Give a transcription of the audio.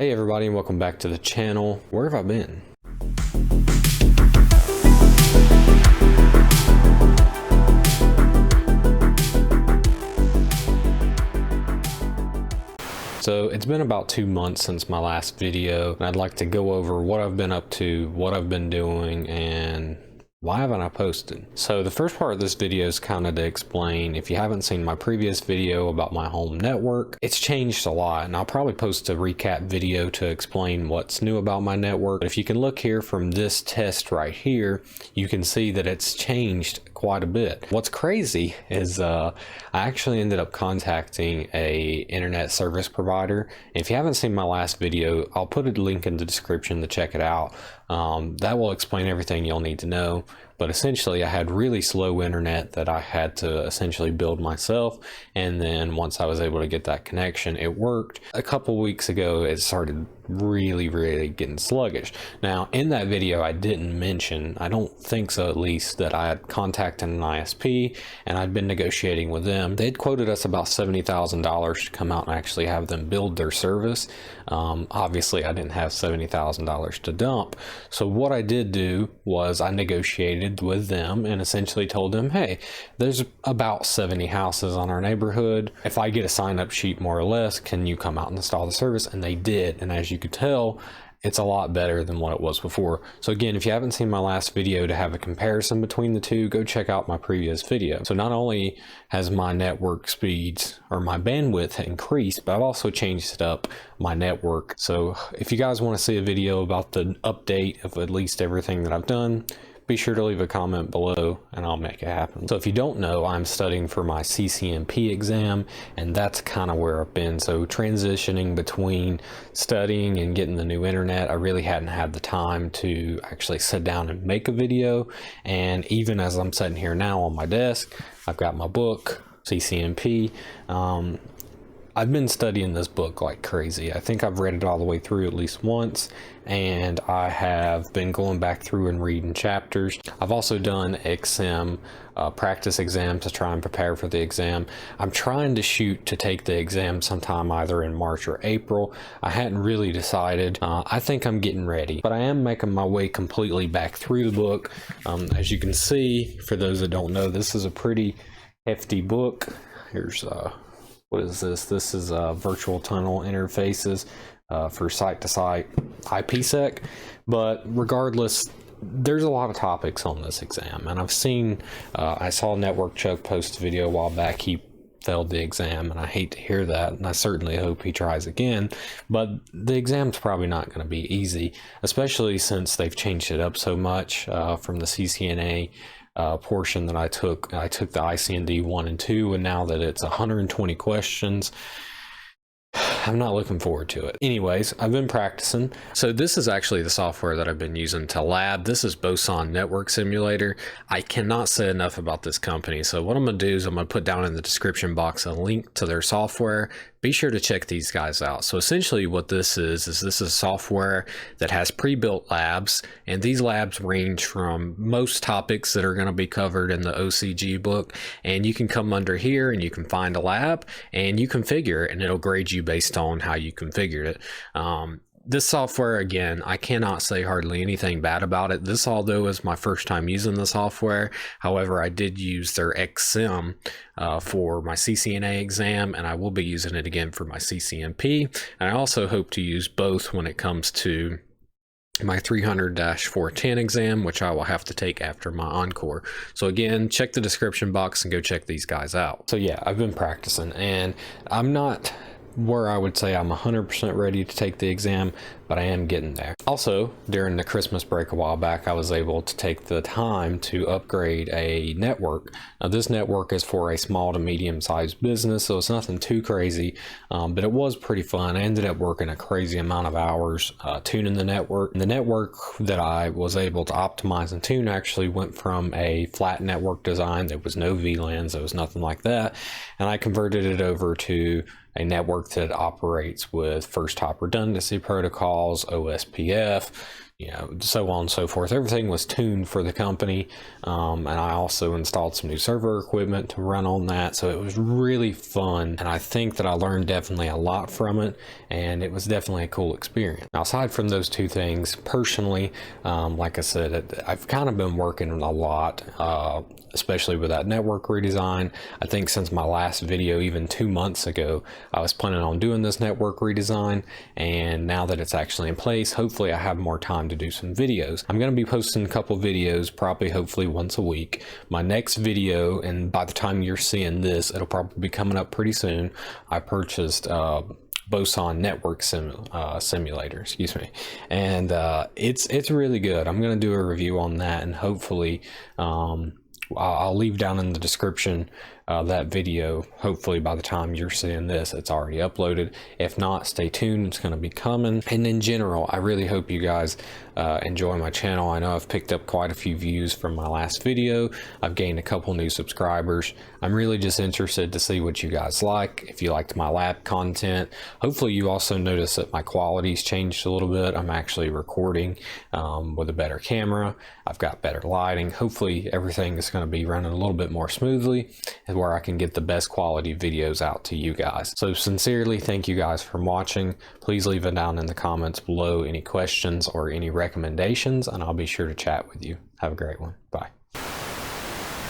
Hey everybody, and welcome back to the channel. Where have I been? So it's been about 2 months since my last video, and I'd like to go over what I've been up to, what I've been doing, and why haven't I posted? So the first part of this video is kind of to explain, if you haven't seen my previous video about my home network, it's changed a lot, and I'll probably post a recap video to explain what's new about my network. But if you can look here from this test right here, you can see that it's changed quite a bit. What's crazy is I actually ended up contacting a internet service provider. If you haven't seen my last video, I'll put a link in the description to check it out. That will explain everything you'll need to know. But essentially I had really slow internet that I had to essentially build myself, and then once I was able to get that connection, it worked. A couple weeks ago it started really getting sluggish. Now in that video I didn't mention, I don't think so at least, that I had contacted an ISP and I'd been negotiating with them. They'd quoted us about $70,000 to come out and actually have them build their service. Obviously I didn't have $70,000 to dump, so what I did do was I negotiated with them and essentially told them, hey, there's about 70 houses on our neighborhood. If I get a sign-up sheet more or less, can you come out and install the service? And they did, and as you could tell, it's a lot better than what it was before. So again, if you haven't seen my last video to have a comparison between the two, go check out my previous video. So not only has my network speeds or my bandwidth increased, but I've also changed up my network. So if you guys want to see a video about the update of at least everything that I've done, be sure to leave a comment below and I'll make it happen. So if you don't know, I'm studying for my CCNP exam, and that's kind of where I've been. So transitioning between studying and getting the new internet, I really hadn't had the time to actually sit down and make a video. And even as I'm sitting here now on my desk, I've got my book, CCNP. I've been studying this book like crazy. I think I've read it all the way through at least once, and I have been going back through and reading chapters. I've also done NetSim practice exam to try and prepare for the exam. I'm trying to shoot to take the exam sometime either in March or April. I hadn't really decided. I think I'm getting ready, but I am making my way completely back through the book. As you can see, for those that don't know, this is a pretty hefty book. Here's what is this? This is virtual tunnel interfaces for site-to-site IPsec. But regardless, there's a lot of topics on this exam, and I've seen, I saw Network Chuck post a video a while back. He failed the exam, and I hate to hear that, and I certainly hope he tries again. But the exam's probably not going to be easy, especially since they've changed it up so much from the CCNA portion that I took. I took the ICND 1 and 2, and now that it's 120 questions, I'm not looking forward to it. Anyways, I've been practicing. So this is actually the software that I've been using to lab. This is Boson Network Simulator. I cannot say enough about this company. So what I'm going to do is I'm going to put down in the description box a link to their software. Be sure to check these guys out. So essentially what this is this is software that has pre-built labs, and these labs range from most topics that are going to be covered in the OCG book, and you can come under here and you can find a lab and you configure it, and it'll grade you based on how you configured it. This software, again, I cannot say hardly anything bad about it. This, although, is my first time using the software. However, I did use their NetSim for my CCNA exam, and I will be using it again for my CCNP. And I also hope to use both when it comes to my 300-410 exam, which I will have to take after my encore. So again, check the description box and go check these guys out. So yeah, I've been practicing, and I'm not where I would say I'm 100% ready to take the exam, but I am getting there. Also, during the Christmas break a while back, I was able to take the time to upgrade a network. Now this network is for a small to medium sized business, so it's nothing too crazy, but it was pretty fun. I ended up working a crazy amount of hours tuning the network. And the network that I was able to optimize and tune actually went from a flat network design. There was no VLANs, there was nothing like that, and I converted it over to a network that operates with first hop redundancy protocols, OSPF, you know, so on and so forth. Everything was tuned for the company, and I also installed some new server equipment to run on that, so it was really fun, and I think that I learned definitely a lot from it, and it was definitely a cool experience. Now, aside from those two things, personally, like I said, I've kind of been working a lot, especially with that network redesign. I think since my last video, even 2 months ago, I was planning on doing this network redesign, and now that it's actually in place, hopefully I have more time to do some videos. I'm going to be posting a couple videos, probably hopefully once a week. My next video, and by the time you're seeing this, it'll probably be coming up pretty soon, I purchased Boson network simulator, excuse me, and it's really good. I'm going to do a review on that, and hopefully I'll leave down in the description that video. Hopefully by the time you're seeing this, it's already uploaded. If not, stay tuned, it's going to be coming. And in general, I really hope you guys enjoy my channel. I know I've picked up quite a few views from my last video. I've gained a couple new subscribers. I'm really just interested to see what you guys like. If you liked my lab content, hopefully you also notice that my quality's changed a little bit. I'm actually recording with a better camera. I've got better lighting. Hopefully everything is going to be running a little bit more smoothly, and where I can get the best quality videos out to you guys. So sincerely, thank you guys for watching. Please leave it down in the comments below any questions or any recommendations, and I'll be sure to chat with you. Have a great one. Bye.